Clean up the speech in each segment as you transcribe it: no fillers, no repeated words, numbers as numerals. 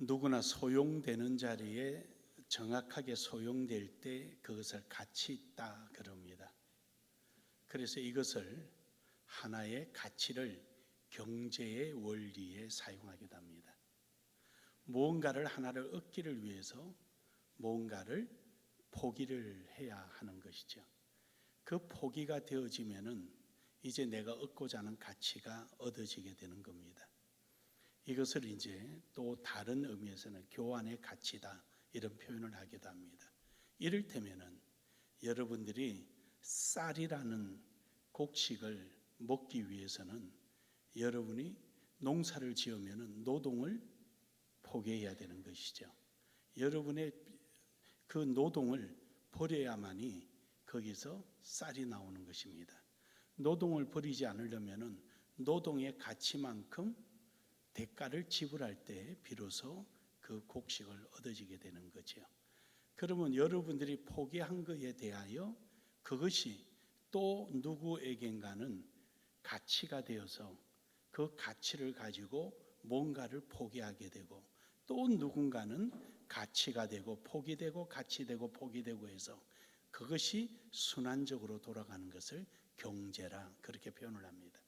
누구나 소용되는 자리에 정확하게 소용될 때 그것을 가치 있다 그럽니다. 그래서 이것을 하나의 가치를 경제의 원리에 사용하기도 합니다. 무언가를 하나를 얻기를 위해서 무언가를 포기를 해야 하는 것이죠. 그 포기가 되어지면은 이제 내가 얻고자 하는 가치가 얻어지게 되는 겁니다. 이것을 이제 또 다른 의미에서는 교환의 가치다 이런 표현을 하기도 합니다. 이를테면은 여러분들이 쌀이라는 곡식을 먹기 위해서는 여러분이 농사를 지으면은 노동을 포기해야 되는 것이죠. 여러분의 그 노동을 버려야만이 거기서 쌀이 나오는 것입니다. 노동을 버리지 않으려면은 노동의 가치만큼 대가를 지불할 때 비로소 그 곡식을 얻어지게 되는 거죠. 그러면 여러분들이 포기한 것에 대하여 그것이 또 누구에겐가는 가치가 되어서 그 가치를 가지고 뭔가를 포기하게 되고 또 누군가는 가치가 되고 포기되고 가치되고 포기되고 해서 그것이 순환적으로 돌아가는 것을 경제라 그렇게 표현을 합니다.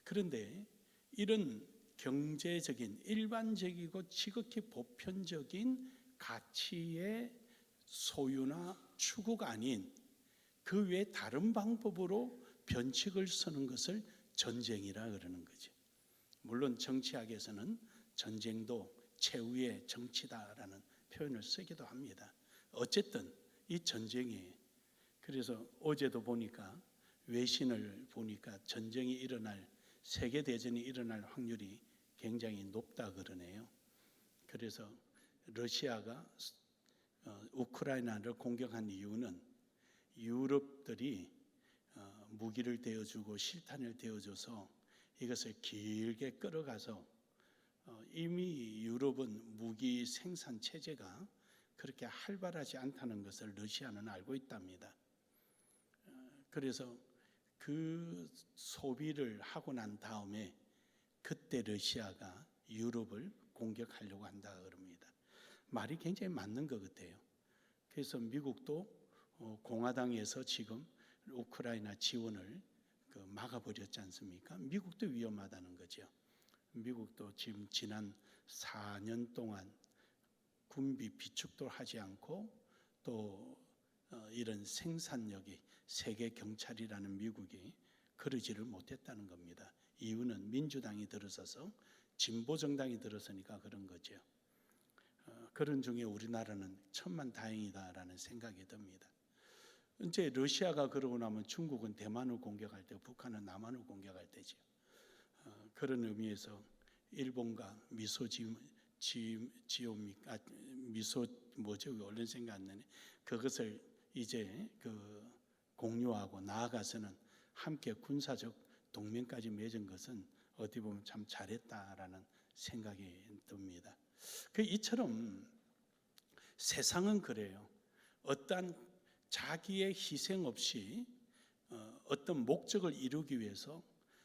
그런데 이런 경제적인 일반적이고 지극히 보편적인 가치의 소유나 추구가 아닌 그 외에 다른 방법으로 변칙을 서는 것을 전쟁이라 그러는 거죠. 물론 정치학에서는 전쟁도 최후의 정치다라는 표현을 쓰기도 합니다. 어쨌든 이 전쟁이 그래서 어제도 보니까 외신을 보니까 전쟁이 일어날 세계대전이 일어날 확률이 굉장히 높다 그러네요. 그래서 러시아가 우크라이나를 공격한 이유는 유럽들이 무기를 대어주고 실탄을 대어줘서 이것을 길게 끌어가서 이미 유럽은 무기 생산 체제가 그렇게 활발하지 않다는 것을 러시아는 알고 있답니다. 그래서 그 소비를 하고 난 다음에 그때 러시아가 유럽을 공격하려고 한다 그럽니다. 말이 굉장히 맞는 것 같아요. 그래서 미국도 공화당에서 지금 우크라이나 지원을 막아버렸지 않습니까? 미국도 위험하다는 거죠. 미국도 지금 지난 4년 동안 군비 비축도 하지 않고 또 이런 생산력이 세계 경찰이라는 미국이 그러지를 못했다는 겁니다. 이유는 민주당이 들어서서 진보 정당이 들어서니까 그런 거죠. 그런 중에 우리나라는 천만다행이다라는 생각이 듭니다. 이제 러시아가 그러고 나면 중국은 대만을 공격할 때, 북한은 남한을 공격할 때죠. 그런 의미에서 일본과 미소 뭐죠? 얼른 생각 안 나네. 그것을 이제 공유하고 나아가서는 함께 군사적 동맹까지 맺은 것은 어디 보면 참 잘했다라는 생각이 듭니다. 이처럼 세상은 그래요. 어떤 자기의 희생 없이 어떤 목적을 이루기 위해서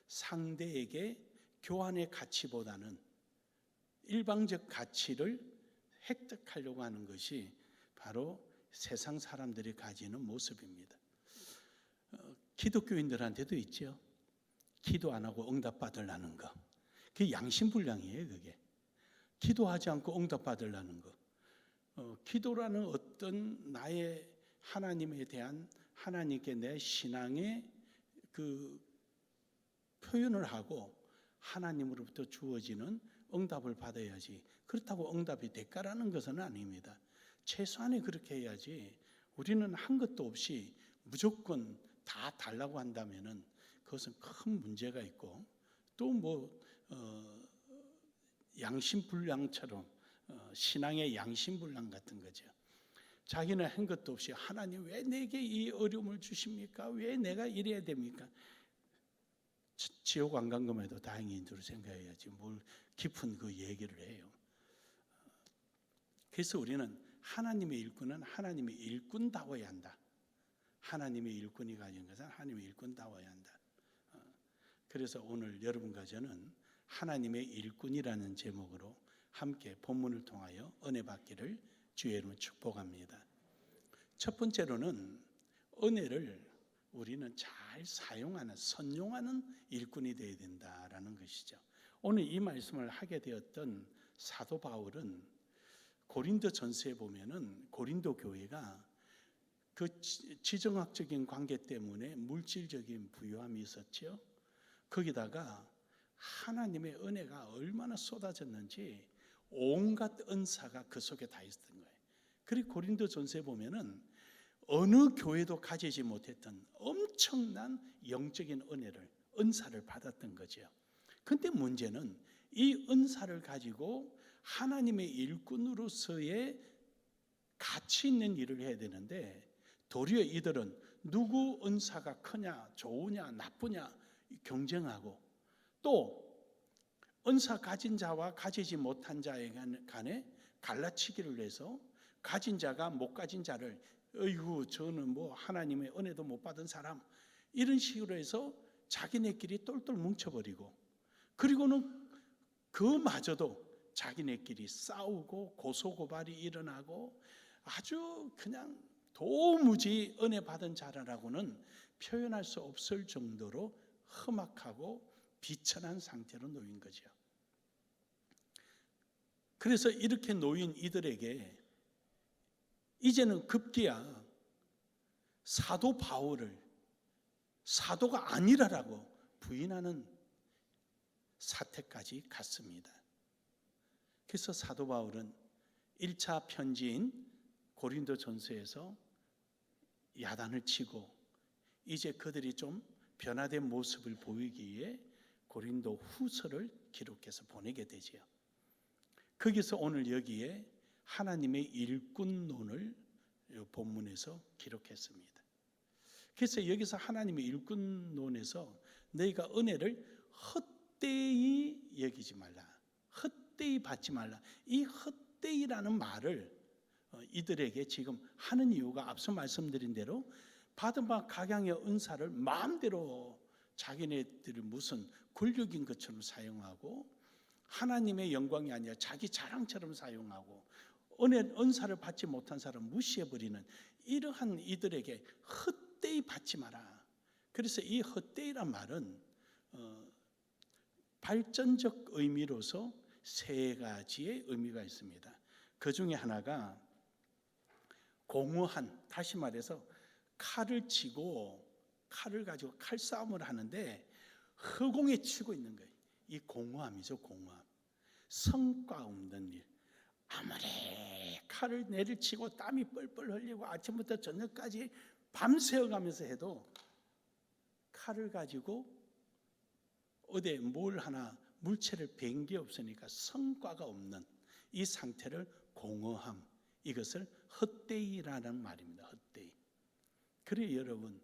상대에게 교환의 가치보다는 일방적 가치를 획득하려고 하는 것이 바로 세상 사람들이 가지는 모습입니다. 기독교인들한테도 있죠. 기도 안 하고 응답받으려는 거. 그게 양심불량이에요. 그게. 기도하지 않고 응답받으려는 거. 기도라는 어떤 나의 하나님에 대한 하나님께 내 신앙의 그 표현을 하고 하나님으로부터 주어지는 응답을 받아야지. 그렇다고 응답이 대가라는 것은 아닙니다. 최소한에 그렇게 해야지. 우리는 한 것도 없이 무조건 다 달라고 한다면은 그것은 큰 문제가 있고 또 양심불량처럼 신앙의 양심불량 같은 거죠. 자기는 한 것도 없이 하나님 왜 내게 이 어려움을 주십니까? 왜 내가 이래야 됩니까? 지옥 안 간 것만해도 다행인 줄 생각해야지 뭘 깊은 그 얘기를 해요. 그래서 우리는 하나님의 일꾼은 하나님의 일꾼다워야 한다. 하나님의 일꾼이 가진 것은 하나님의 일꾼다워야 한다. 그래서 오늘 여러분과 저는 하나님의 일꾼이라는 제목으로 함께 본문을 통하여 은혜 받기를 주의 이름으로 축복합니다. 첫 번째로는 은혜를 우리는 잘 사용하는, 선용하는 일꾼이 되어야 된다라는 것이죠. 오늘 이 말씀을 하게 되었던 사도 바울은 고린도 전서에 보면은 고린도 교회가 그 지정학적인 관계 때문에 물질적인 부유함이 있었죠. 거기다가 하나님의 은혜가 얼마나 쏟아졌는지 온갖 은사가 그 속에 다 있었던 거예요. 그리고 고린도 전서에 보면은 어느 교회도 가지지 못했던 엄청난 영적인 은사를 받았던 거죠. 근데 문제는 이 은사를 가지고 하나님의 일꾼으로서의 가치 있는 일을 해야 되는데 도리어 이들은 누구 은사가 크냐, 좋으냐, 나쁘냐 경쟁하고, 또 은사 가진 자와 가지지 못한 자에 간에 갈라치기를 해서 가진 자가 못 가진 자를 어이구 저는 뭐 하나님의 은혜도 못 받은 사람, 이런 식으로 해서 자기네끼리 똘똘 뭉쳐버리고, 그리고는 그마저도 자기네끼리 싸우고 고소고발이 일어나고 아주 그냥 도무지 은혜 받은 자라고는 표현할 수 없을 정도로 험악하고 비천한 상태로 놓인 거죠. 그래서 이렇게 놓인 이들에게 이제는 급기야 사도 바울을 사도가 아니라라고 부인하는 사태까지 갔습니다. 그래서 사도 바울은 1차 편지인 고린도 전서에서 야단을 치고 이제 그들이 좀 변화된 모습을 보이기 위해 고린도 후서를 기록해서 보내게 되지요. 거기서 오늘 여기에 하나님의 일꾼론을 본문에서 기록했습니다. 그래서 여기서 하나님의 일꾼론에서 너희가 은혜를 헛되이 여기지 말라, 헛되이 받지 말라, 이 헛되이라는 말을 이들에게 지금 하는 이유가 앞서 말씀드린 대로 받은 바 각양의 은사를 마음대로 자기네들이 무슨 권력인 것처럼 사용하고 하나님의 영광이 아니라 자기 자랑처럼 사용하고 은사를 받지 못한 사람 무시해버리는 이러한 이들에게 헛되이 받지 마라. 그래서 이 헛되이란 말은 발전적 의미로서 세 가지의 의미가 있습니다. 그 중에 하나가 공허한, 다시 말해서 칼을 치고 칼을 가지고 칼싸움을 하는데 허공에 치고 있는 거예요. 이 공허함이죠. 공허함. 성과 없는 일. 아무리 칼을 내리치고 땀이 뻘뻘 흘리고 아침부터 저녁까지 밤새워가면서 해도 칼을 가지고 어디에 뭘 하나 물체를 벤 게 없으니까 성과가 없는 이 상태를 공허함, 이것을 헛되이라는 말입니다. 헛되이. 그래요 여러분,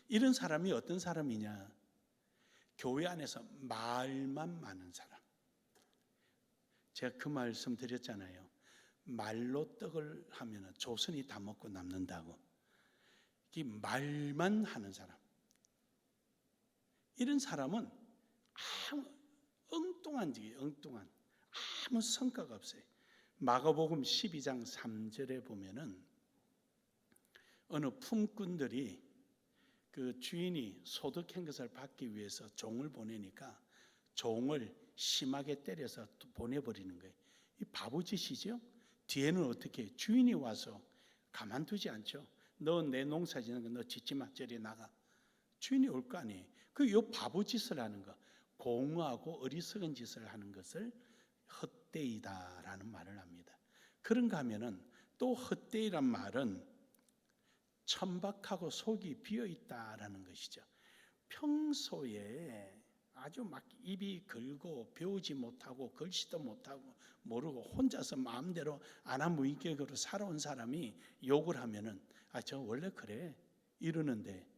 이런 사람이 어떤 사람이냐, 교회 안에서 말만 많은 사람. 제가 그 말씀 드렸잖아요. 말로 떡을 하면 조선이 다 먹고 남는다고. 이 말만 하는 사람, 이런 사람은 아무 엉뚱한 아무 성과가 없어요. 마가복음 12장 3절에 보면은 어느 품꾼들이 그 주인이 소득한 것을 받기 위해서 종을 보내니까 종을 심하게 때려서 보내버리는 거예요. 이 바보짓이죠. 뒤에는 어떻게 주인이 와서 가만두지 않죠. 너 내 농사 짓는 거 너 짓지 마, 저리 나가. 주인이 올 거 아니에요. 요 바보짓을 하는 거, 공허하고 어리석은 짓을 하는 것을 헛되이다라는 말을 합니다. 그런가 하면은 또 헛되이란 말은 천박하고 속이 비어있다라는 것이죠. 평소에 아주 막 입이 걸고 배우지 못하고 글씨도 못하고 모르고 혼자서 마음대로 안하무인격으로 살아온 사람이 욕을 하면은 저 원래 그래 이러는데,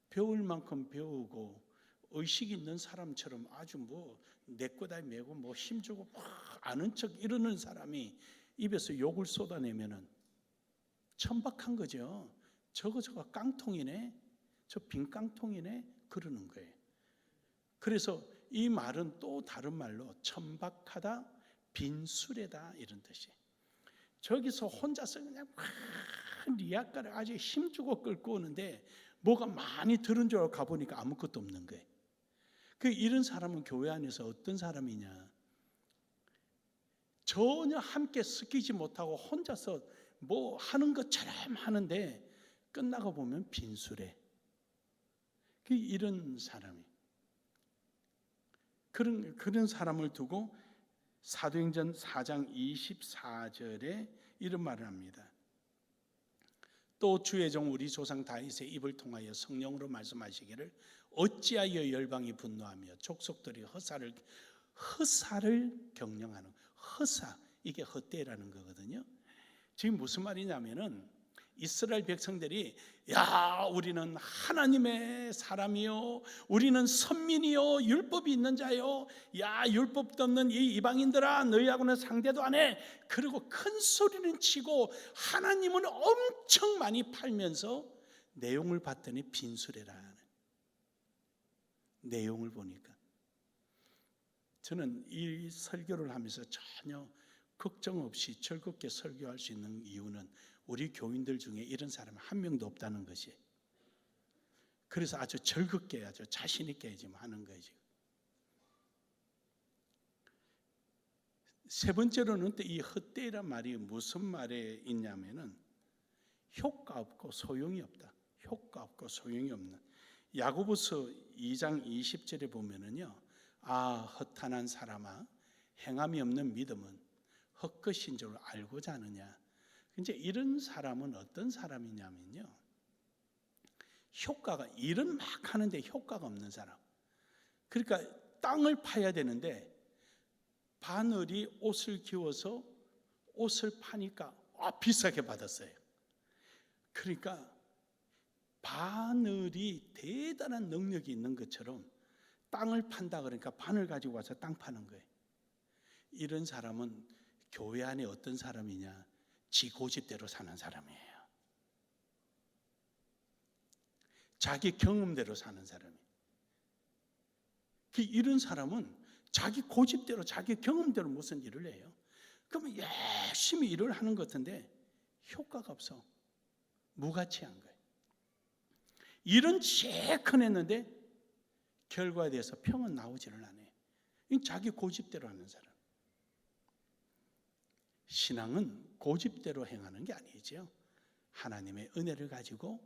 배울 만큼 배우고 의식 있는 사람처럼 아주 뭐 내꺼다 메고 뭐 힘주고 막 아는 척 이러는 사람이 입에서 욕을 쏟아내면은 천박한 거죠. 저거 깡통이네, 저 빈 깡통이네 그러는 거예요. 그래서 이 말은 또 다른 말로 천박하다, 빈수레다 이런 뜻이. 저기서 혼자서 그냥 큰 리아가를 아주 힘주고 끌고 오는데 뭐가 많이 들은 줄 알고 가보니까 아무것도 없는 거예요. 이런 사람은 교회 안에서 어떤 사람이냐? 전혀 함께 섞이지 못하고 혼자서 뭐 하는 것처럼 하는데 끝나고 보면 빈수레. 이런 사람이. 그런 사람을 두고 사도행전 4장 24절에 이런 말을 합니다. 또 주의 종 우리 조상 다윗의 입을 통하여 성령으로 말씀하시기를 어찌하여 열방이 분노하며 족속들이 허사를 경영하는, 허사, 이게 헛되라는 거거든요. 지금 무슨 말이냐면은 이스라엘 백성들이 야 우리는 하나님의 사람이요, 우리는 선민이요, 율법이 있는 자요, 야 율법도 없는 이 이방인들아 너희하고는 상대도 안 해. 그리고 큰 소리는 치고 하나님은 엄청 많이 팔면서 내용을 봤더니 빈수레라. 내용을 보니까 저는 이 설교를 하면서 전혀 걱정 없이 즐겁게 설교할 수 있는 이유는 우리 교인들 중에 이런 사람이 한 명도 없다는 것이. 그래서 아주 즐겁게 아주 자신 있게 지금 하는 거지. 세 번째로는 또 이 헛되이란 말이 무슨 말에 있냐면은 효과 없고 소용이 없다. 효과 없고 소용이 없는. 야고보서 2장 20절에 보면은요. 아 허탄한 사람아 행함이 없는 믿음은 헛것인 줄 알고자 하느냐. 이제 이런 사람은 어떤 사람이냐면요. 효과가 일은 막 하는데 효과가 없는 사람. 그러니까 땅을 파야 되는데 바늘이 옷을 기워서 옷을 파니까 비싸게 받았어요. 그러니까 바늘이 대단한 능력이 있는 것처럼 땅을 판다 그러니까 바늘 가지고 와서 땅 파는 거예요. 이런 사람은 교회 안에 어떤 사람이냐? 지 고집대로 사는 사람이에요. 자기 경험대로 사는 사람이에요. 이런 사람은 자기 고집대로 자기 경험대로 무슨 일을 해요. 그러면 열심히 일을 하는 것 같은데 효과가 없어. 무가치한 거예요. 일은 제컷 했는데 결과에 대해서 평은 나오지를 않아요. 자기 고집대로 하는 사람. 신앙은 고집대로 행하는 게 아니죠. 하나님의 은혜를 가지고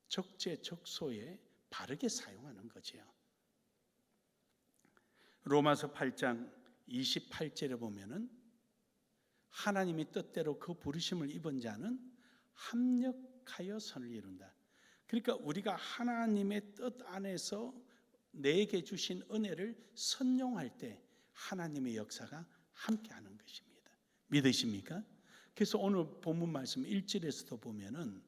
적재적소에 바르게 사용하는 거지요. 로마서 8장 28절에 보면은 하나님의 뜻대로 그 부르심을 입은 자는 합력하여 선을 이룬다. 그러니까 우리가 하나님의 뜻 안에서 내게 주신 은혜를 선용할 때 하나님의 역사가 함께하는 것입니다. 믿으십니까? 그래서 오늘 본문 말씀 1절에서도 보면은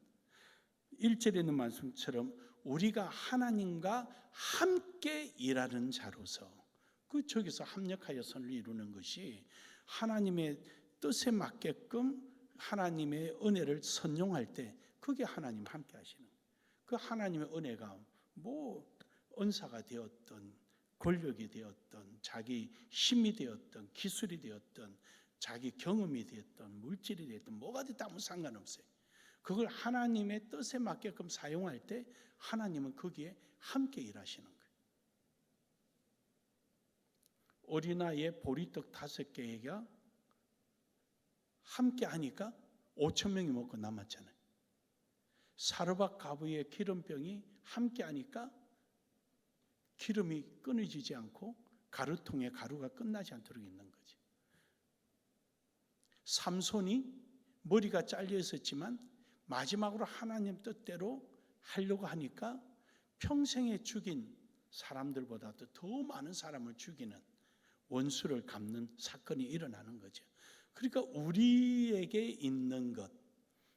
1절에 있는 말씀처럼 우리가 하나님과 함께 일하는 자로서 저기서 합력하여 선을 이루는 것이 하나님의 뜻에 맞게끔 하나님의 은혜를 선용할 때 그게 하나님 함께 하시는 거예요. 그 하나님의 은혜가 뭐 은사가 되었던 권력이 되었던 자기 힘이 되었던 기술이 되었던 자기 경험이 되었던 물질이 되었던 뭐가 됐든 아무 상관없어요. 그걸 하나님의 뜻에 맞게끔 사용할 때 하나님은 거기에 함께 일하시는 거예요. 어린아이의 보리떡 5개가 함께 하니까 5,000명이 먹고 남았잖아요. 사르밧 가부의 기름병이 함께 하니까 기름이 끊어지지 않고 가루통에 가루가 끝나지 않도록 있는 거지. 삼손이 머리가 잘려 있었지만 마지막으로 하나님 뜻대로 하려고 하니까 평생에 죽인 사람들보다도 더 많은 사람을 죽이는 원수를 갚는 사건이 일어나는 거죠. 그러니까 우리에게 있는 것,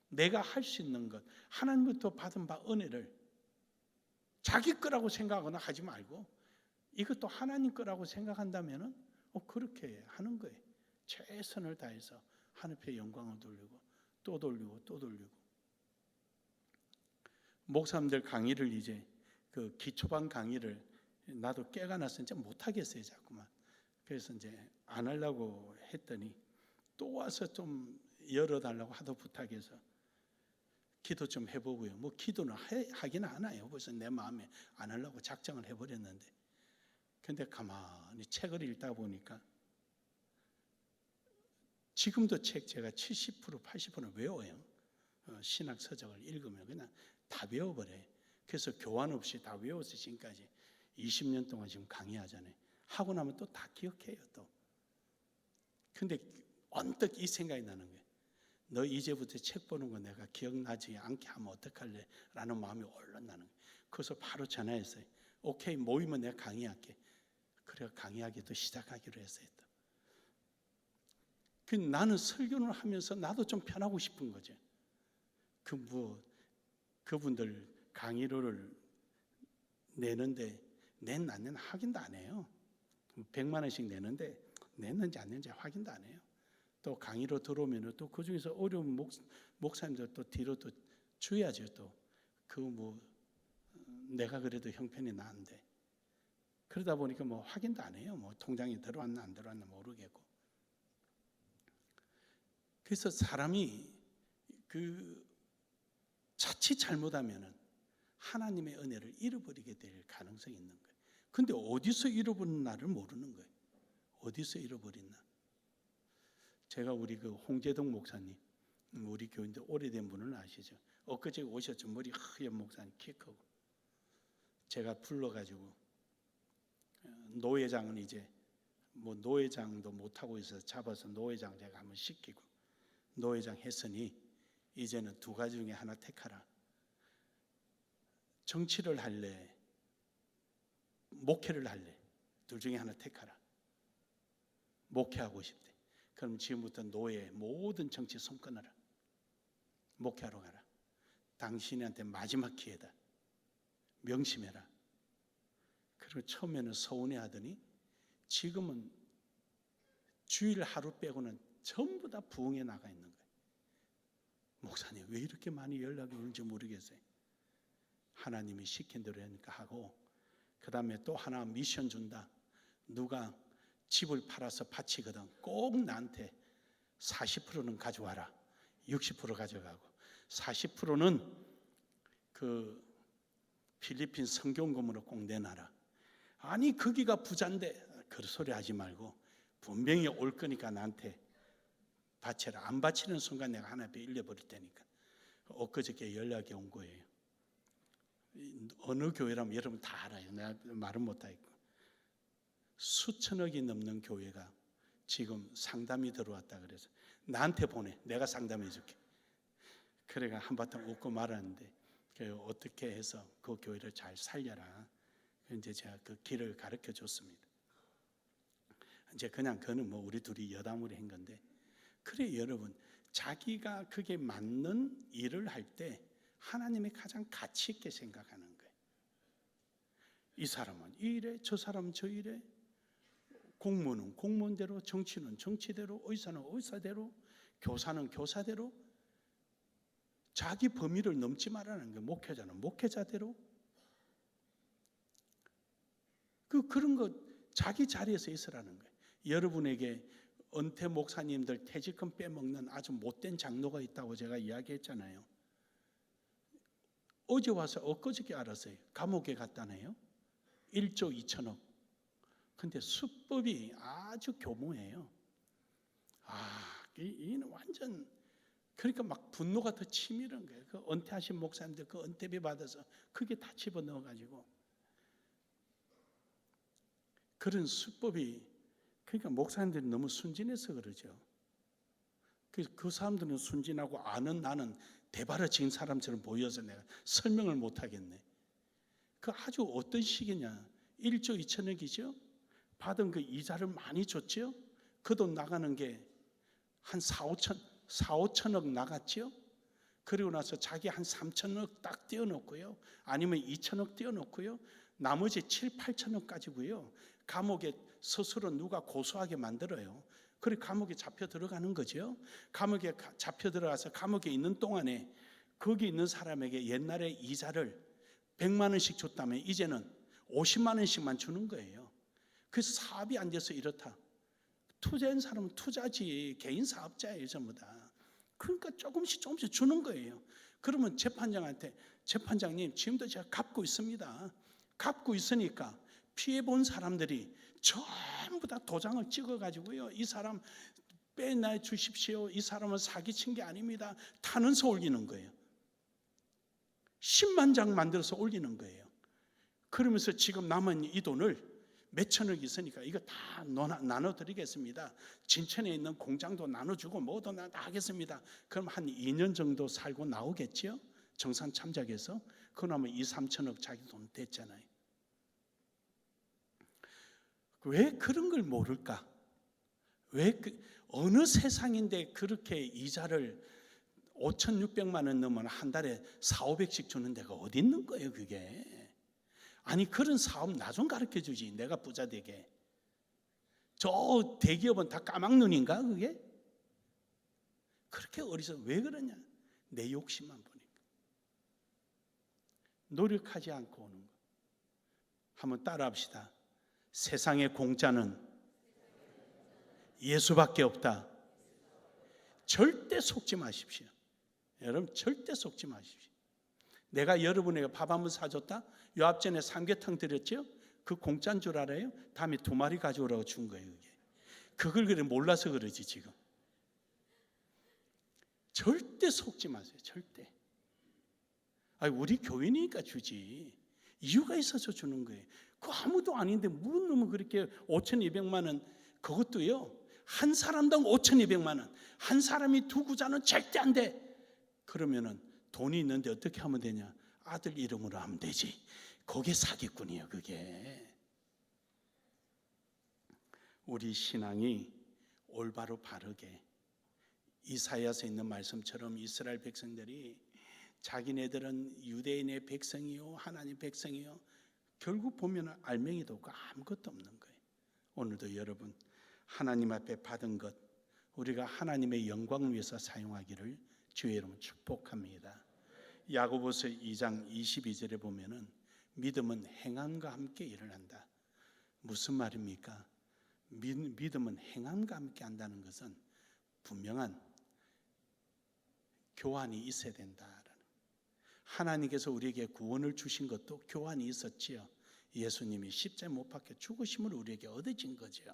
내가 할 수 있는 것, 하나님부터 받은 바 은혜를 자기 거라고 생각하거나 하지 말고 이것도 하나님 거라고 생각한다면 그렇게 하는 거예요. 최선을 다해서 하나님 앞에 영광을 돌리고 또 돌리고 또 돌리고. 목사님들 강의를 이제 그 기초반 강의를 나도 깨가 나서 이제 못하겠어요 자꾸만. 그래서 이제 안 하려고 했더니 또 와서 좀 열어달라고 하도 부탁해서 기도 좀 해보고요. 뭐 기도는 하기는 하나요. 그래서 내 마음에 안 하려고 작정을 해버렸는데, 근데 가만히 책을 읽다 보니까 지금도 책 제가 70% 80%는 외워요. 신학 서적을 읽으면 그냥 다 외워버려요. 그래서 교환 없이 다 외워서 지금까지 20년 동안 지금 강의하잖아요. 하고 나면 또 다 기억해요. 또 근데 언뜻 이 생각이 나는 거예요. 너 이제부터 책 보는 거 내가 기억나지 않게 하면 어떡할래? 라는 마음이 얼른 나는 거예요. 그래서 바로 전화했어요. 오케이, 모이면 내가 강의할게. 그래 강의하기도 시작하기로 했어요. 나는 설교를 하면서 나도 좀 편하고 싶은 거죠. 그분들 강의료를 내는데 낸 안 낸 확인도 안 해요. 100만 원씩 내는데 냈는지 안 냈는지 확인도 안 해요. 또 강의로 들어오면 또 그 중에서 어려운 목사님들 또 뒤로 또 줘야죠. 또 내가 그래도 형편이 나은데 그러다 보니까 뭐 확인도 안 해요. 뭐 통장에 들어왔나 안 들어왔나 모르겠고. 그래서 사람이 자칫 잘못하면은 하나님의 은혜를 잃어버리게 될 가능성이 있는 거예요. 근데 어디서 잃어버린 나를 모르는 거예요. 어디서 잃어버렸나? 제가 우리 홍재동 목사님, 우리 교인데 오래된 분은 아시죠? 엊그제 오셨죠. 머리 하얀 목사님, 키 크고. 제가 불러가지고 노회장은 이제 뭐 노회장도 못하고 있어서 잡아서 노회장 제가 한번 시키고 노회장 했으니 이제는 두 가지 중에 하나 택하라. 정치를 할래? 목회를 할래? 둘 중에 하나 택하라. 목회하고 싶대. 그럼 지금부터 노예 모든 정치 손 끊어라. 목회하러 가라. 당신한테 마지막 기회다. 명심해라. 그리고 처음에는 서운해하더니 지금은 주일 하루 빼고는 전부 다 부흥에 나가 있는 거예요. 목사님 왜 이렇게 많이 연락이 오는지 모르겠어요. 하나님이 시킨 대로 하니까 하고, 그 다음에 또 하나 미션 준다. 누가 집을 팔아서 바치거든. 꼭 나한테 40%는 가져와라. 60% 가져가고 40%는 그 필리핀 성경금으로 꼭 내놔라. 아니 거기가 부자인데 그런 소리 하지 말고 분명히 올 거니까 나한테 바쳐라. 안 바치는 순간 내가 하나 빌려버릴 테니까. 엊그저께 연락이 온 거예요. 어느 교회라면 여러분 다 알아요. 내가 말은 못하겠고 수천억이 넘는 교회가 지금 상담이 들어왔다 그래서 나한테 보내. 내가 상담해 줄게. 그래가 한바탕 웃고 말았는데 어떻게 해서 그 교회를 잘 살려라. 이제 제가 그 길을 가르쳐 줬습니다. 이제 그냥 그는 뭐 우리 둘이 여담으로 한 건데, 그래 여러분, 자기가 그게 맞는 일을 할 때 하나님이 가장 가치 있게 생각하는 거예요. 이 사람은 이래, 저 사람은 저 이래, 공무원은 공무원대로, 정치는 정치대로, 의사는 의사대로, 교사는 교사대로, 자기 범위를 넘지 말라는 거예요. 목회자는 목회자대로. 그런 거 자기 자리에서 있으라는 거예요. 여러분에게 은퇴 목사님들 퇴직금 빼먹는 아주 못된 장로가 있다고 제가 이야기했잖아요. 어제 와서 엊그저께 알았어요. 감옥에 갔다네요. 1조 2천억. 근데 수법이 아주 교모해요. 이는 완전, 그러니까 막 분노가 더 치밀한 거예요. 그 은퇴하신 목사님들 그 은퇴비 받아서 그게 다 집어넣어가지고. 그런 수법이, 그러니까 목사님들이 너무 순진해서 그러죠. 그 사람들은 순진하고 아는 나는 대바라진 사람처럼 보여서 내가 설명을 못 하겠네. 그 아주 어떤 식이냐. 1조 2천억이죠. 받은 그 이자를 많이 줬죠. 그 돈 나가는 게 한 4, 5천억 나갔죠. 그리고 나서 자기 한 3천억 딱 떼어놓고요. 아니면 2천억 떼어놓고요. 나머지 7, 8천억 가지고요. 감옥에 스스로 누가 고소하게 만들어요. 그리고 감옥에 잡혀 들어가는 거죠. 감옥에 잡혀 들어가서 감옥에 있는 동안에 거기 있는 사람에게 옛날에 이자를 100만 원씩 줬다면 이제는 50만 원씩만 주는 거예요. 그 사업이 안 돼서 이렇다. 투자한 사람은 투자지, 개인 사업자예요 전부 다. 그러니까 조금씩 주는 거예요. 그러면 재판장한테, 재판장님 지금도 제가 갚고 있습니다. 갚고 있으니까 피해본 사람들이 전부 다 도장을 찍어가지고요, 이 사람 빼내 주십시오, 이 사람은 사기친 게 아닙니다, 타는서 올리는 거예요. 10만 장 만들어서 올리는 거예요. 그러면서 지금 남은 이 돈을 몇천억 있으니까 이거 다 나눠드리겠습니다. 진천에 있는 공장도 나눠주고 뭐도 다 하겠습니다. 그럼 한 2년 정도 살고 나오겠죠? 정산 참작해서. 그러면 2, 3천억 자기 돈 됐잖아요. 왜 그런 걸 모를까? 왜 어느 세상인데 그렇게 이자를 5,600만 원 넣으면 한 달에 4,500씩 주는 데가 어디 있는 거예요 그게? 아니 그런 사업 나 좀 가르쳐 주지, 내가 부자 되게. 저 대기업은 다 까막눈인가 그게? 그렇게 어리석어. 왜 그러냐? 내 욕심만 보니까. 노력하지 않고 오는 거. 한번 따라합시다. 세상의 공짜는 예수밖에 없다. 절대 속지 마십시오. 여러분 절대 속지 마십시오. 내가 여러분에게 밥 한번 사줬다? 요 앞전에 삼계탕 드렸죠? 그 공짜인 줄 알아요? 다음에 2마리 가져오라고 준 거예요. 그걸 그래 몰라서 그러지 지금. 절대 속지 마세요. 절대. 아니, 우리 교인이니까 주지. 이유가 있어서 주는 거예요. 그 아무도 아닌데 무슨 놈은 그렇게 5,200만 원, 그것도요 한 사람당 5,200만 원, 한 사람이 두 구자는 절대 안 돼. 그러면은 돈이 있는데 어떻게 하면 되냐? 아들 이름으로 하면 되지. 그게 사기꾼이에요 그게. 우리 신앙이 올바로 바르게, 이사야서에 있는 말씀처럼 이스라엘 백성들이 자기네들은 유대인의 백성이요 하나님 백성이요, 결국 보면 알맹이도 없고 아무것도 없는 거예요. 오늘도 여러분 하나님 앞에 받은 것 우리가 하나님의 영광을 위해서 사용하기를 주의 이름으로 축복합니다. 야고보서 2장 22절에 보면은 믿음은 행함과 함께 일어난다. 무슨 말입니까? 믿음은 행함과 함께 한다는 것은 분명한 교환이 있어야 된다라는. 하나님께서 우리에게 구원을 주신 것도 교환이 있었지요. 예수님이 십자가에 못 박혀 죽으심을 우리에게 얻어진 거죠.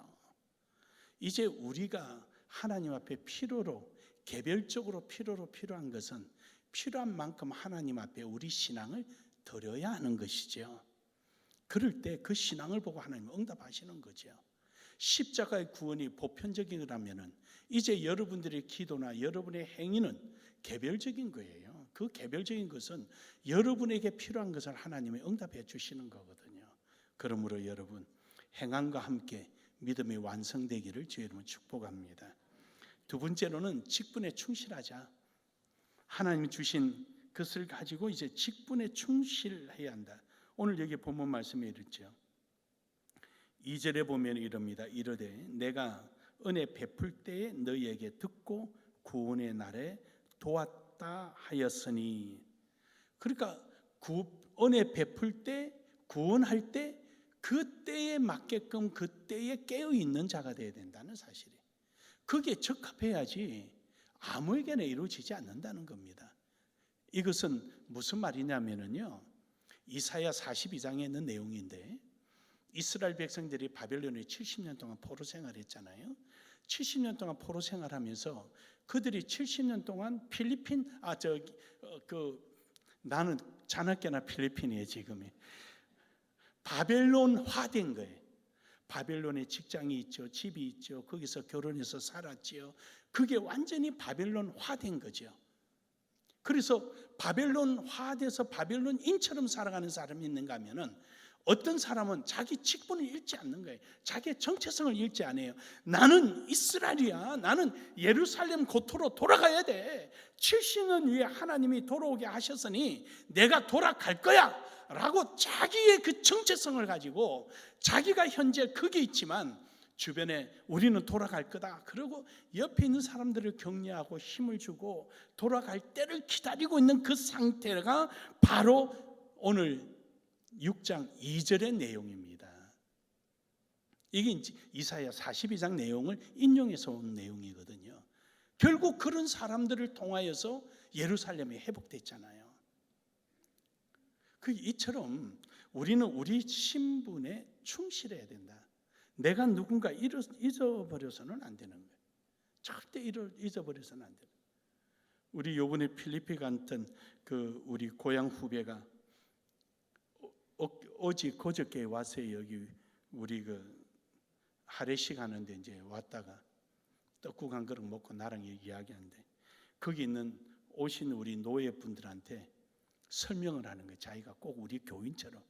이제 우리가 하나님 앞에 필요로, 개별적으로 필요한 것은 필요한 만큼 하나님 앞에 우리 신앙을 드려야 하는 것이죠. 그럴 때 그 신앙을 보고 하나님 응답하시는 거죠. 십자가의 구원이 보편적인 거라면은 이제 여러분들의 기도나 여러분의 행위는 개별적인 거예요. 그 개별적인 것은 여러분에게 필요한 것을 하나님이 응답해 주시는 거거든요. 그러므로 여러분 행함과 함께 믿음이 완성되기를 주의 이름으로 축복합니다. 두 번째로는 직분에 충실하자. 하나님이 주신 것을 가지고 이제 직분에 충실해야 한다. 오늘 여기 본문 말씀에 이르죠. 2절에 보면 이럽니다. 이르되 내가 은혜 베풀 때에 너희에게 듣고 구원의 날에 도왔다 하였으니. 그러니까 은혜 베풀 때, 구원할 때 그때에 맞게끔 그때에 깨어있는 자가 되어야 된다는 사실이에요. 그게 적합해야지 아무에게나 이루어지지 않는다는 겁니다. 이것은 무슨 말이냐면요, 이사야 42장에 있는 내용인데, 이스라엘 백성들이 바벨론에 70년 동안 포로 생활했잖아요. 70년 동안 포로 생활하면서 그들이 70년 동안 나는 자나깨나 필리핀이에요 지금이. 바벨론화된 거예요. 바벨론에 직장이 있죠, 집이 있죠, 거기서 결혼해서 살았지요. 그게 완전히 바벨론화된 거죠. 그래서 바벨론화돼서 바벨론인처럼 살아가는 사람이 있는가 하면은, 어떤 사람은 자기 직분을 잃지 않는 거예요. 자기의 정체성을 잃지 않아요. 나는 이스라엘이야. 나는 예루살렘 고토로 돌아가야 돼. 70년 후에 하나님이 돌아오게 하셨으니 내가 돌아갈 거야 라고 자기의 그 정체성을 가지고, 자기가 현재 거기 있지만 주변에 우리는 돌아갈 거다, 그리고 옆에 있는 사람들을 격려하고 힘을 주고 돌아갈 때를 기다리고 있는 그 상태가 바로 오늘 6장 2절의 내용입니다. 이게 이제 이사야 42장 내용을 인용해서 온 내용이거든요. 결국 그런 사람들을 통하여서 예루살렘이 회복됐잖아요. 이처럼 우리는 우리 신분에 충실해야 된다. 내가 누군가 잊어버려서는 안 되는 거예요. 절대 잊어버려서는 안 돼요. 우리 요번에 필리핀 갔던 우리 고향 후배가 그저께 왔어요. 여기 우리 하래식 하는데 이제 왔다가 떡국 한 그릇 먹고 나랑 이야기하는데 거기 있는 오신 우리 노예분들한테 설명을 하는 거예요. 자기가 꼭 우리 교인처럼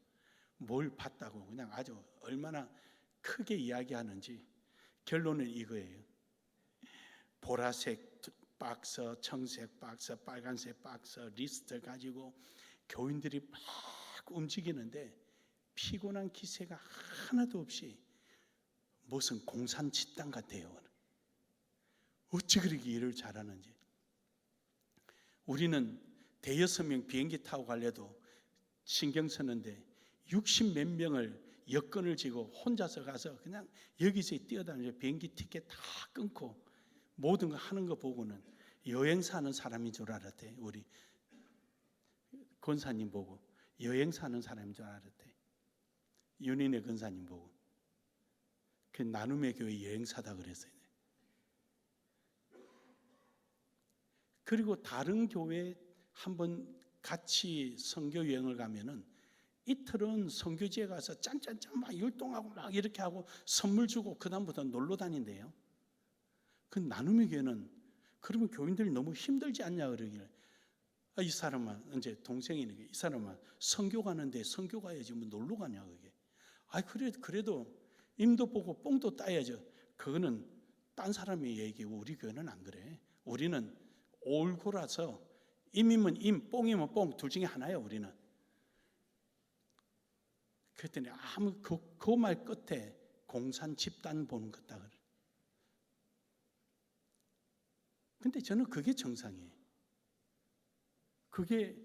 뭘 봤다고 그냥 아주 얼마나 크게 이야기하는지. 결론은 이거예요. 보라색 박스, 청색 박스, 빨간색 박스 리스트 가지고 교인들이 막 움직이는데 피곤한 기세가 하나도 없이 무슨 공산 집단 같아요. 어찌 그렇게 일을 잘하는지. 우리는 대여섯 명 비행기 타고 가려도 신경 쓰는데 60 몇 명을 여권을 쥐고 혼자서 가서 그냥 여기서 뛰어다니면서 비행기 티켓 다 끊고 모든 거 하는 거 보고는 여행사 하는 사람인 줄 알았대. 우리 권사님 보고 여행사 하는 사람인 줄 알았대. 윤인의 권사님 보고 그 나눔의 교회 여행사다 그랬어요. 그리고 다른 교회 한번 같이 선교 여행을 가면은 이틀은 선교지에 가서 짠짠짠 막 율동하고 막 이렇게 하고 선물 주고 그 다음부터 놀러 다닌대요. 그 나눔의 교회는 그러면 교인들이 너무 힘들지 않냐 그러길래 이 사람은 이제 동생이니까 이 사람은 선교 가는데 선교 가야지 뭐 놀러 가냐 그게. 그래도 임도 보고 뽕도 따야죠. 그거는 딴 사람의 얘기고 우리 교회는 안 그래. 우리는 올고라서 임이면 임, 뽕이면 뽕 둘 중에 하나야 우리는. 그랬더니 아무 그 말 끝에 공산 집단 보는 것다 그래. 근데 저는 그게 정상이에요. 그게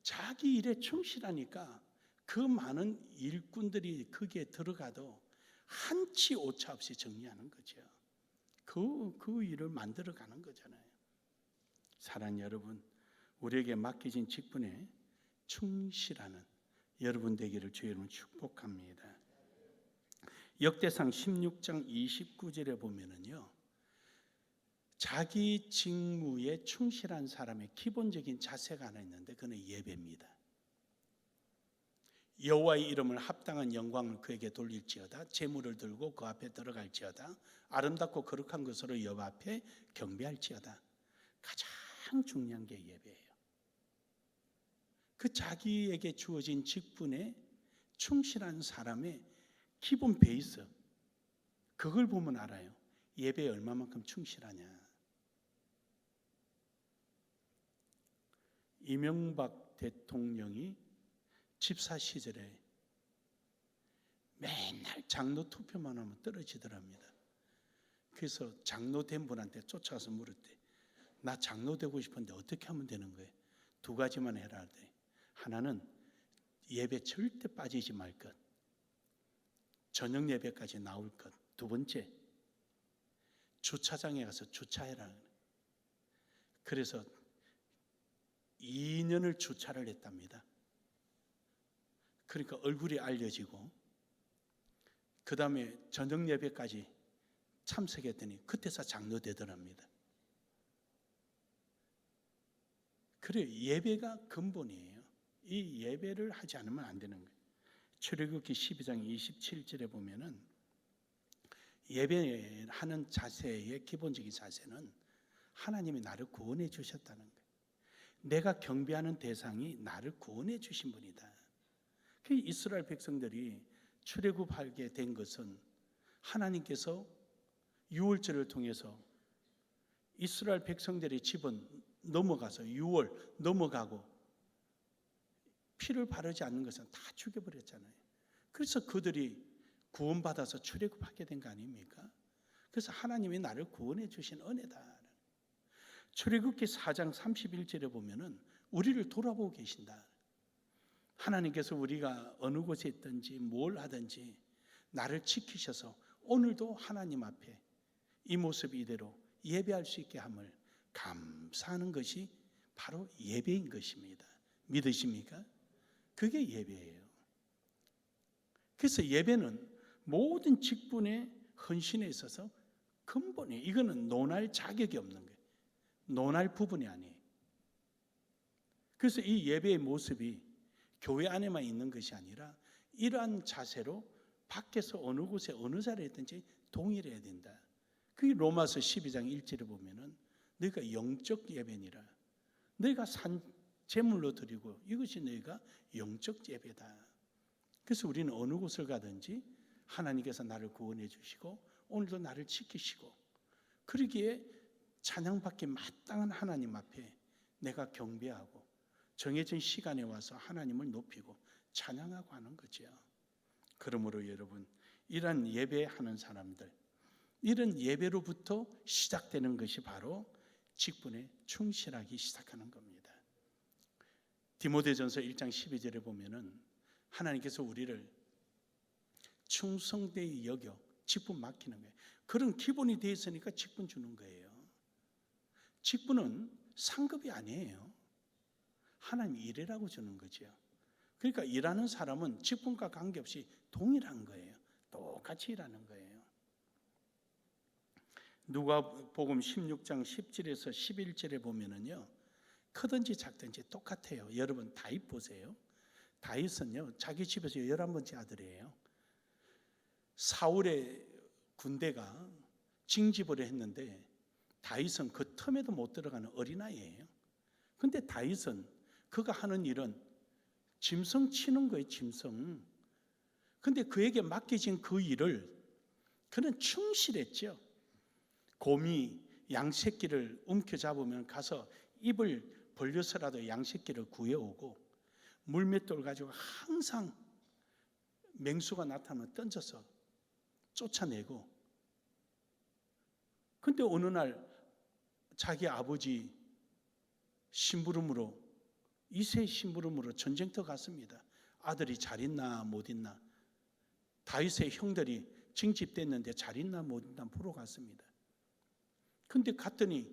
자기 일에 충실하니까 그 많은 일꾼들이 거기에 들어가도 한치 오차 없이 정리하는 거죠. 그 일을 만들어가는 거잖아요. 사랑하는 여러분, 우리에게 맡겨진 직분에 충실하는 여러분 되기를 주의 이름으로 축복합니다. 역대상 16장 29절에 보면은요, 자기 직무에 충실한 사람의 기본적인 자세가 하나 있는데 그는 예배입니다. 여호와의 이름을 합당한 영광을 그에게 돌릴지어다. 제물을 들고 그 앞에 들어갈지어다. 아름답고 거룩한 것으로 여호와 앞에 경배할지어다. 가장 중요한 게 예배예요. 그 자기에게 주어진 직분에 충실한 사람의 기본 베이스, 그걸 보면 알아요. 예배에 얼마만큼 충실하냐. 이명박 대통령이 집사 시절에 맨날 장로 투표만 하면 떨어지더랍니다. 그래서 장로 된 분한테 쫓아가서 물었대. 나 장로 되고 싶은데 어떻게 하면 되는 거예요? 두 가지만 해라. 하나는 예배 절대 빠지지 말 것. 저녁 예배까지 나올 것. 두 번째, 주차장에 가서 주차해라. 그래서 2년을 주차를 했답니다. 그러니까 얼굴이 알려지고 그 다음에 저녁 예배까지 참석했더니 그때서 장로 되더랍니다. 그래요. 예배가 근본이에요. 이 예배를 하지 않으면 안 되는 거예요. 출애굽기 12장 27절에 보면은 예배하는 자세의 기본적인 자세는 하나님이 나를 구원해 주셨다는 거예요. 내가 경배하는 대상이 나를 구원해 주신 분이다. 그 이스라엘 백성들이 출애굽하게 된 것은 하나님께서 유월절을 통해서 이스라엘 백성들의 집은 넘어가서 6월 넘어가고 피를 바르지 않는 것은 다 죽여버렸잖아요. 그래서 그들이 구원받아서 출애굽하게 된 거 아닙니까? 그래서 하나님이 나를 구원해 주신 은혜다. 출애굽기 4장 31절에 보면은 우리를 돌아보고 계신다. 하나님께서 우리가 어느 곳에 있든지 뭘 하든지 나를 지키셔서 오늘도 하나님 앞에 이 모습 이대로 예배할 수 있게 함을 감사하는 것이 바로 예배인 것입니다. 믿으십니까? 그게 예배예요. 그래서 예배는 모든 직분의 헌신에 있어서 근본이, 이거는 논할 자격이 없는 거예요. 논할 부분이 아니에요. 그래서 이 예배의 모습이 교회 안에만 있는 것이 아니라 이러한 자세로 밖에서 어느 곳에 어느 자리에 있든지 동일해야 된다. 그게 로마서 12장 1절에 보면은 너희가 영적 예배니라. 너희가 산 제물로 드리고 이것이 너희가 영적 예배다. 그래서 우리는 어느 곳을 가든지 하나님께서 나를 구원해 주시고 오늘도 나를 지키시고, 그러기에 찬양받기 마땅한 하나님 앞에 내가 경배하고 정해진 시간에 와서 하나님을 높이고 찬양하고 하는 거죠. 그러므로 여러분, 이런 예배하는 사람들, 이런 예배로부터 시작되는 것이 바로 직분에 충실하기 시작하는 겁니다. 디모데전서 1장 12절에 보면은 하나님께서 우리를 충성되이 여겨 직분 맡기는 거예요. 그런 기본이 되어 있으니까 직분 주는 거예요. 직분은 상급이 아니에요. 하나님이 일이라고 주는 거죠. 그러니까 일하는 사람은 직분과 관계없이 동일한 거예요. 똑같이 일하는 거예요. 누가복음 16장 10절에서 11절에 보면은요, 크든지 작든지 똑같아요. 여러분 다윗 보세요. 다윗은요, 자기 집에서 11번째 아들이에요. 사울의 군대가 징집을 했는데 다윗은 그 틈에도 못 들어가는 어린아이예요. 근데 다윗은 그가 하는 일은 짐승 치는 거예요, 짐승. 근데 그에게 맡겨진 그 일을 그는 충실했죠. 곰이 양새끼를 움켜잡으면 가서 입을 벌려서라도 양새끼를 구해오고, 물맷돌 가지고 항상 맹수가 나타나면 던져서 쫓아내고, 근데 어느 날 자기 아버지 심부름으로, 이세 심부름으로 전쟁터 갔습니다. 아들이 잘 있나 못 있나, 다윗의 형들이 징집됐는데 잘 있나 못 있나 보러 갔습니다. 근데 갔더니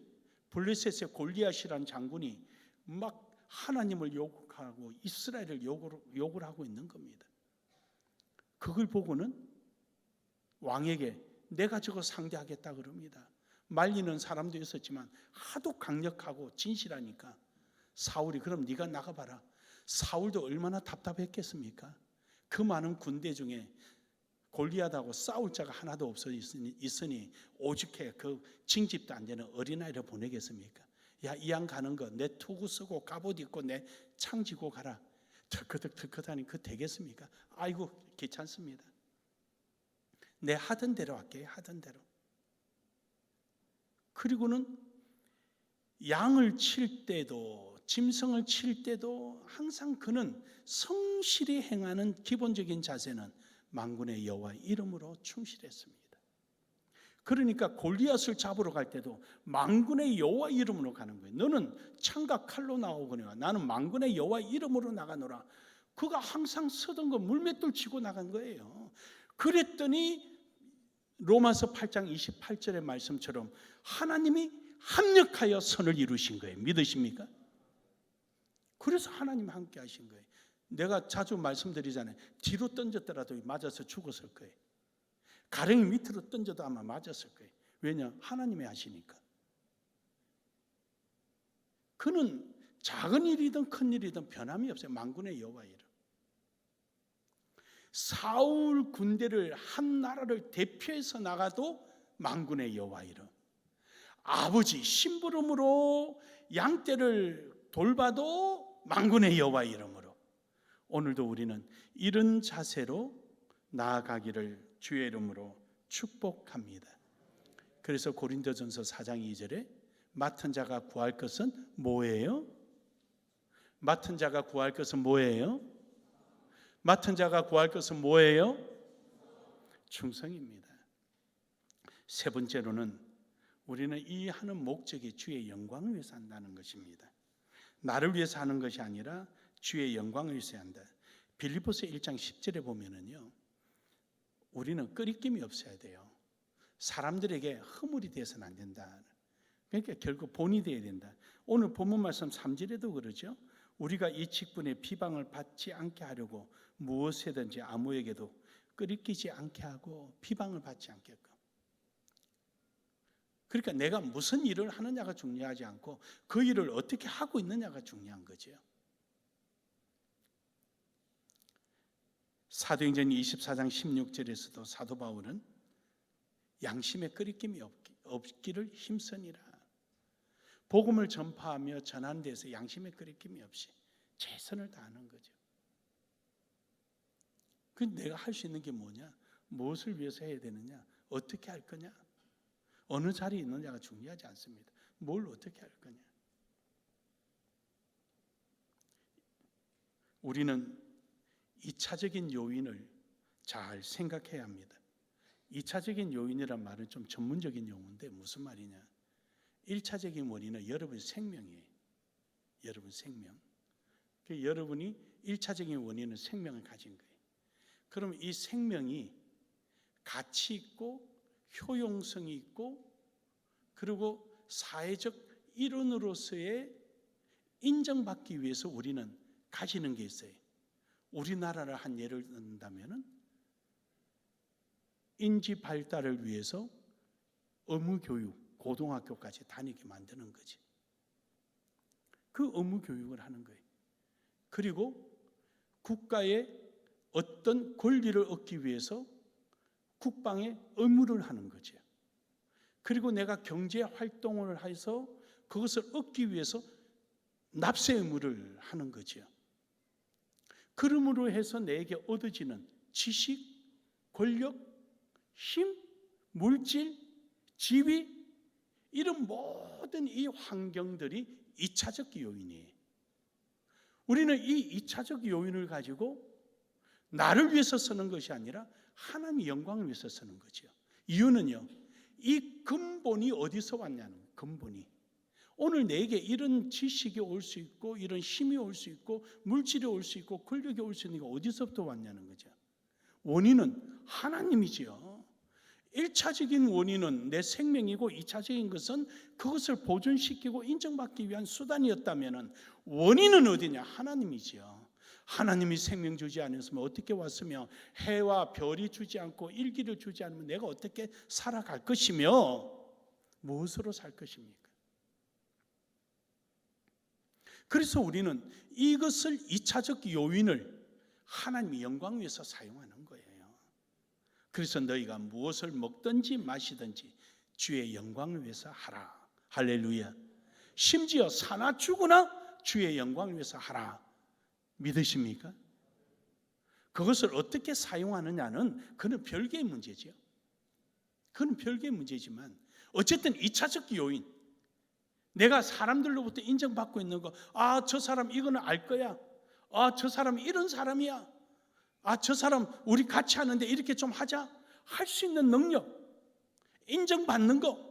블레셋의 골리앗이라는 장군이 막 하나님을 욕하고 이스라엘을 욕을 하고 있는 겁니다. 그걸 보고는 왕에게 내가 저거 상대하겠다 그럽니다. 말리는 사람도 있었지만 하도 강력하고 진실하니까 사울이 그럼 네가 나가봐라. 사울도 얼마나 답답했겠습니까? 그 많은 군대 중에 골리앗하고 싸울 자가 하나도 있으니 오죽해 그 징집도 안 되는 어린아이를 보내겠습니까? 야, 이왕 가는 거 내 투구 쓰고 갑옷 입고 내 창 쥐고 가라. 턱커덕하니 그 되겠습니까? 아이고 괜찮습니다. 내 하던 대로 할게요. 하던 대로. 그리고는 양을 칠 때도 짐승을 칠 때도 항상 그는 성실히 행하는 기본적인 자세는 만군의 여호와 이름으로 충실했습니다. 그러니까 골리앗을 잡으러 갈 때도 만군의 여호와 이름으로 가는 거예요. 너는 창과 칼로 나오거니와 나는 만군의 여호와 이름으로 나가노라. 그가 항상 쓰던 거 물맷돌 치고 나간 거예요. 그랬더니 로마서 8장 28절의 말씀처럼 하나님이 합력하여 선을 이루신 거예요. 믿으십니까? 그래서 하나님 함께 하신 거예요. 내가 자주 말씀드리잖아요. 뒤로 던졌더라도 맞아서 죽었을 거예요. 가랭이 밑으로 던져도 아마 맞았을 거예요. 왜냐? 하나님이 하시니까. 그는 작은 일이든 큰 일이든 변함이 없어요. 만군의 여호와 이름. 사울 군대를 한 나라를 대표해서 나가도 만군의 여호와 이름. 아버지 심부름으로 양떼를 돌봐도 만군의 여호와 이름으로. 오늘도 우리는 이런 자세로 나아가기를 주의 이름으로 축복합니다. 그래서 고린도전서 4장 2절에 맡은 자가 구할 것은 뭐예요? 맡은 자가 구할 것은 뭐예요? 맡은 자가 구할 것은 뭐예요? 충성입니다. 세 번째로는 우리는 이 하는 목적이 주의 영광을 위해서 한다는 것입니다. 나를 위해서 하는 것이 아니라 주의 영광을 위해서 한다. 빌립보서 1장 10절에 보면은요, 우리는 끄리낌이 없어야 돼요. 사람들에게 허물이 되어서는 안 된다. 그러니까 결국 본이 되어야 된다. 오늘 본문 말씀 3절에도 그러죠. 우리가 이 직분에 비방을 받지 않게 하려고 무엇이든지 아무에게도 끄리끼지 않게 하고 비방을 받지 않게끔. 그러니까 내가 무슨 일을 하느냐가 중요하지 않고 그 일을 어떻게 하고 있느냐가 중요한 거죠. 사도행전 24장 16절에서도 사도 바울은 양심에 끄리낌이 없기를 힘쓰니라. 복음을 전파하며 전하는 데서 양심에 끄리낌이 없이 최선을 다하는 거죠. 그 내가 할 수 있는 게 뭐냐? 무엇을 위해서 해야 되느냐? 어떻게 할 거냐? 어느 자리에 있느냐가 중요하지 않습니다. 뭘 어떻게 할 거냐? 우리는 2차적인 요인을 잘 생각해야 합니다. 2차적인 요인이란 말은 좀 전문적인 용어인데 무슨 말이냐? 1차적인 원인은 여러분의 생명이에요. 여러분 생명. 여러분이 1차적인 원인은 생명을 가진 거예요. 그럼 이 생명이 가치 있고 효용성이 있고 그리고 사회적 일원으로서의 인정받기 위해서 우리는 가지는 게 있어요. 우리나라를 한 예를 든다면 인지 발달을 위해서 의무교육, 고등학교까지 다니게 만드는 거지. 그 의무교육을 하는 거예요. 그리고 국가의 어떤 권리를 얻기 위해서 국방의 의무를 하는 거죠. 그리고 내가 경제 활동을 해서 그것을 얻기 위해서 납세 의무를 하는 거죠. 그러므로 해서 내게 얻어지는 지식, 권력, 힘, 물질, 지위 이런 모든 이 환경들이 2차적 요인이에요. 우리는 이 2차적 요인을 가지고 나를 위해서 쓰는 것이 아니라 하나님의 영광을 위해서 쓰는 거죠. 이유는요. 이 근본이 어디서 왔냐는 거예요. 근본이. 오늘 내게 이런 지식이 올 수 있고 이런 힘이 올 수 있고 물질이 올 수 있고 권력이 올 수 있는 게 어디서부터 왔냐는 거죠. 원인은 하나님이지요. 1차적인 원인은 내 생명이고 2차적인 것은 그것을 보존시키고 인정받기 위한 수단이었다면 원인은 어디냐? 하나님이지요. 하나님이 생명 주지 않았으면 어떻게 왔으며 해와 별이 주지 않고 일기를 주지 않으면 내가 어떻게 살아갈 것이며 무엇으로 살 것입니까? 그래서 우리는 이것을 2차적 요인을 하나님의 영광 위해서 사용하는 거예요. 그래서 너희가 무엇을 먹든지 마시든지 주의 영광을 위해서 하라. 할렐루야. 심지어 사나 죽으나 주의 영광을 위해서 하라. 믿으십니까? 그것을 어떻게 사용하느냐는 그건 별개의 문제죠. 그건 별개의 문제지만 어쨌든 2차적 요인, 내가 사람들로부터 인정받고 있는 거, 아, 저 사람 이거는 알 거야. 아, 저 사람 이런 사람이야. 아, 저 사람 우리 같이 하는데 이렇게 좀 하자. 할 수 있는 능력, 인정받는 거,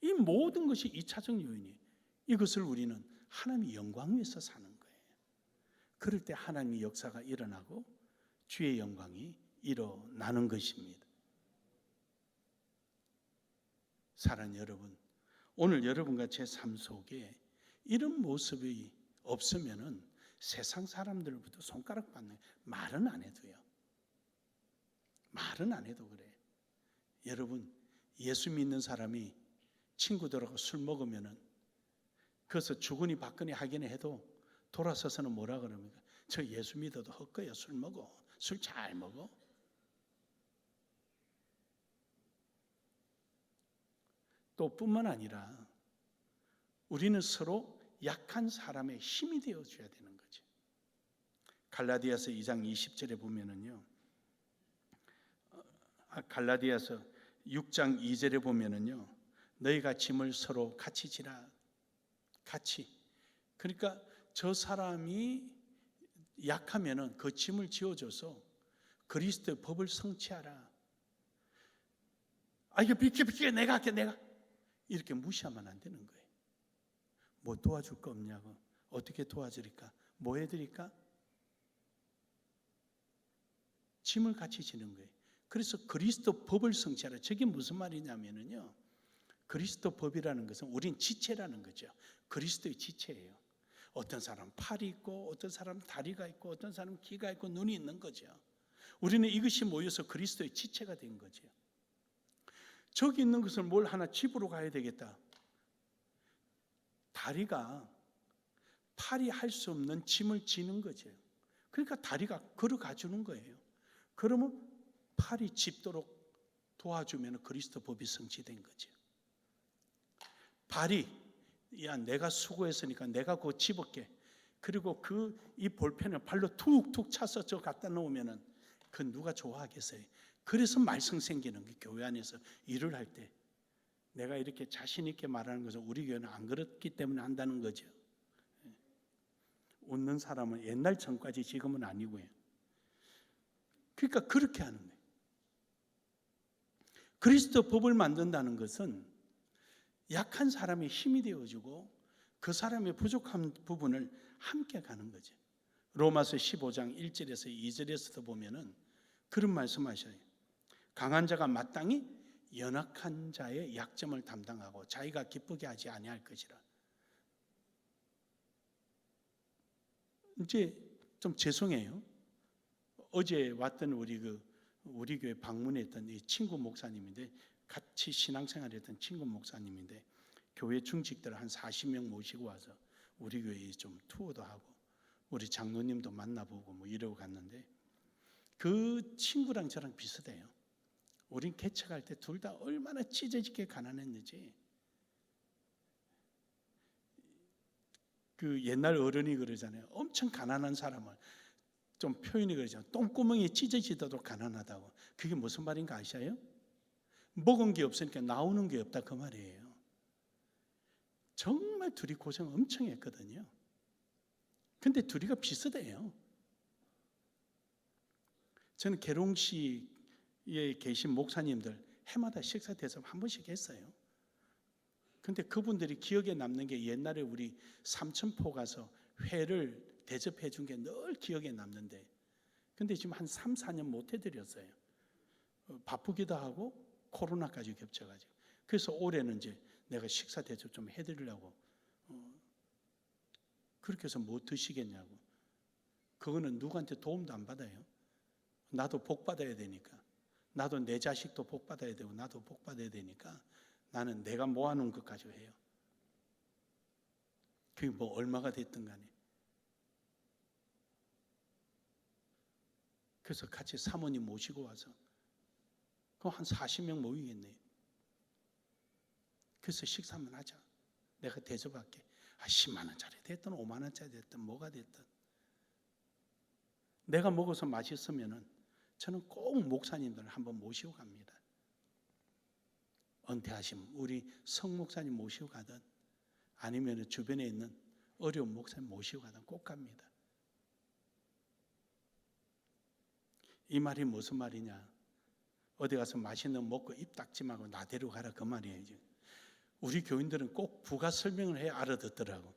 이 모든 것이 2차적 요인이에요. 이것을 우리는 하나님의 영광 위해서 사는 거예요. 그럴 때 하나님의 역사가 일어나고 주의 영광이 일어나는 것입니다. 사랑하는 여러분, 오늘 여러분과 제 삶 속에 이런 모습이 없으면은 세상 사람들부터 손가락 받는, 말은 안 해도요. 말은 안 해도 그래. 여러분, 예수 믿는 사람이 친구들하고 술 먹으면은 그래서 주거니 받거니 하긴 해도 돌아서서는 뭐라 그럽니까? 저 예수 믿어도 헛거야. 술 먹어. 술 잘 먹어. 또 뿐만 아니라 우리는 서로 약한 사람의 힘이 되어줘야 되는 거죠. 갈라디아서 2장 20절에 보면은요, 갈라디아서 6장 2절에 보면은요, 너희가 짐을 서로 같이 지라. 같이. 그러니까 저 사람이 약하면은 그 짐을 지어줘서 그리스도의 법을 성취하라. 아, 이거 비켜 내가 할게 내가. 이렇게 무시하면 안 되는 거예요. 뭐 도와줄 거 없냐고. 어떻게 도와드릴까? 뭐 해드릴까? 짐을 같이 지는 거예요. 그래서 그리스도 법을 성취하라. 저게 무슨 말이냐면요, 그리스도 법이라는 것은 우린 지체라는 거죠. 그리스도의 지체예요. 어떤 사람 팔이 있고, 어떤 사람 다리가 있고, 어떤 사람 귀가 있고, 눈이 있는 거죠. 우리는 이것이 모여서 그리스도의 지체가 된 거죠. 저기 있는 것을 뭘 하나 집으로 가야 되겠다. 다리가 팔이 할 수 없는 짐을 지는 거죠. 그러니까 다리가 걸어가 주는 거예요. 그러면 팔이 짚도록 도와주면 그리스도 법이 성취된 거죠. 발이, 야, 내가 수고했으니까 내가 그거 집을게. 그리고 이 볼펜을 발로 툭툭 차서 저 갖다 놓으면은 그 누가 좋아하겠어요? 그래서 말썽 생기는 게, 교회 안에서 일을 할 때 내가 이렇게 자신 있게 말하는 것은 우리 교회는 안 그렇기 때문에 한다는 거죠. 웃는 사람은 옛날 전까지 지금은 아니고요. 그러니까 그렇게 하는 거예요. 그리스도 법을 만든다는 것은 약한 사람의 힘이 되어주고 그 사람의 부족한 부분을 함께 가는 거죠. 로마서 15장 1절에서 2절에서도 보면은 그런 말씀하셔요. 강한 자가 마땅히 연약한 자의 약점을 담당하고 자기가 기쁘게 하지 아니할 것이라. 이제 좀 죄송해요. 어제 왔던 우리 교회 방문했던 이 친구 목사님인데, 같이 신앙생활했던 친구 목사님인데, 교회 중직들 한 40명 모시고 와서 우리 교회에 좀 투어도 하고 우리 장로님도 만나보고 뭐 이러고 갔는데, 그 친구랑 저랑 비슷해요. 우린 개척할 때 둘 다 얼마나 찢어지게 가난했는지. 그 옛날 어른이 그러잖아요. 엄청 가난한 사람을 좀 표현이 그러잖아요. 똥구멍이 찢어지도록 가난하다고. 그게 무슨 말인가 아셔요? 먹은 게 없으니까 나오는 게 없다, 그 말이에요. 정말 둘이 고생 엄청 했거든요. 근데 둘이가 비슷해요. 저는 계룡시에 계신 목사님들 해마다 식사 대접 한 번씩 했어요. 근데 그분들이 기억에 남는 게, 옛날에 우리 삼천포 가서 회를 대접해 준 게 늘 기억에 남는데, 근데 지금 한 3, 4년 못 해드렸어요. 바쁘기도 하고 코로나까지 겹쳐가지고. 그래서 올해는 이제 내가 식사 대접 좀 해드리려고, 그렇게 해서 뭐 드시겠냐고. 그거는 누구한테 도움도 안 받아요. 나도 복 받아야 되니까. 나도 내 자식도 복 받아야 되고 나도 복 받아야 되니까 나는 내가 모아놓은 것 가지고 해요. 그게 뭐 얼마가 됐든 간에. 그래서 같이 사모님 모시고 와서 그럼 한 40명 모이겠네요. 그래서 식사 한번 하자. 내가 대접할게. 10만 원짜리 됐든 5만 원짜리 됐든 뭐가 됐든. 내가 먹어서 맛있으면은 저는 꼭 목사님들을 한번 모시고 갑니다. 은퇴하신 우리 성 목사님 모시고 가든 아니면 주변에 있는 어려운 목사님 모시고 가든 꼭 갑니다. 이 말이 무슨 말이냐? 어디 가서 맛있는 거 먹고 입 닦지 말고 나대로 가라, 그 말이에요. 우리 교인들은 꼭 부가 설명을 해야 알아듣더라고.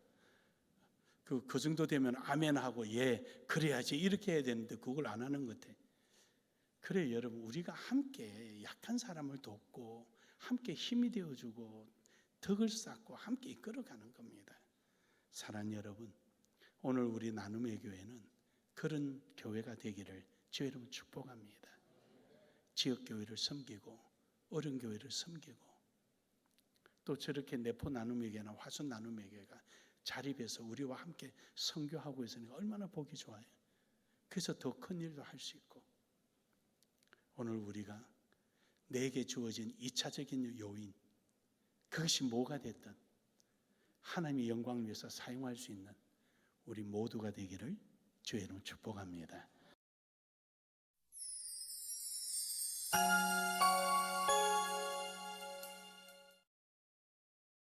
그 정도 되면 아멘하고 예 그래야지 이렇게 해야 되는데 그걸 안 하는 것 같아. 그래 여러분, 우리가 함께 약한 사람을 돕고 함께 힘이 되어주고 덕을 쌓고 함께 이끌어가는 겁니다. 사랑하는 여러분, 오늘 우리 나눔의 교회는 그런 교회가 되기를 주의 이름으로 축복합니다. 지역교회를 섬기고 어려운 교회를 섬기고 또 저렇게 내포 나눔의 교회나 화순 나눔의 교회가 자립해서 우리와 함께 선교하고 있으니까 얼마나 보기 좋아요. 그래서 더 큰 일도 할 수 있고, 오늘 우리가 내게 주어진 2차적인 요인, 그것이 뭐가 됐든 하나님의 영광을 위해서 사용할 수 있는 우리 모두가 되기를 주의 이름으로 축복합니다.